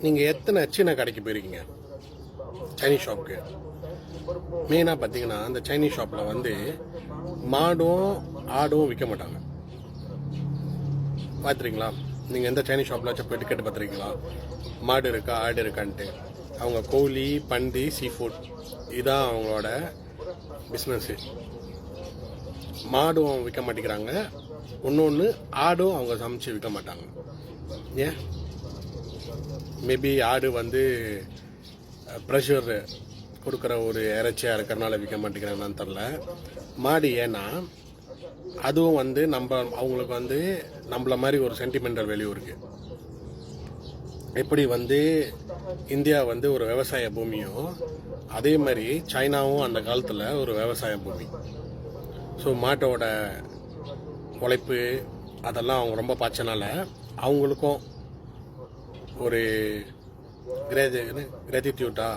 நீங்கள் எத்தனை சீன கடைக்கு போயிருக்கீங்க? சைனீஸ் ஷாப்புக்கு. மெயினாக பார்த்தீங்கன்னா அந்த சைனீஸ் ஷாப்பில் வந்து மாடும் ஆடும் விற்க மாட்டாங்க. பார்த்துருக்கீங்களா? நீங்கள் எந்த சைனீஸ் ஷாப்பில் போயிட்டு கேட்டு பார்த்துருக்கீங்களா? மாடு இருக்கா ஆடு இருக்கான்ட்டு. அவங்க கோழி பன்றி சீ ஃபுட் இதுதான் அவங்களோட பிஸ்னஸ்ஸு. மாடும் விற்க மாட்டேங்கிறாங்க. ஒன்று ஆடும் அவங்க சமைச்சு விற்க மாட்டாங்க. ஏன்? மேபி ஆடு வந்து ப்ரெஷர் கொடுக்குற ஒரு இறைச்சியாக இருக்கிறனால விற்க மாட்டேங்கிறாங்கன்னு தெரில. மாடு ஏன்னா அதுவும் வந்து அவங்களுக்கு வந்து நம்மள மாதிரி ஒரு சென்டிமெண்டல் வேல்யூ இருக்குது. எப்படி வந்து இந்தியா வந்து ஒரு விவசாய பூமியோ அதே மாதிரி சைனாவும் அந்த காலத்தில் ஒரு விவசாய பூமி. ஸோ மாட்டோட உழைப்பு அதெல்லாம் அவங்க ரொம்ப பாய்ச்சனால அவங்களுக்கும் ஒரு கிராட்டிடியூட்டா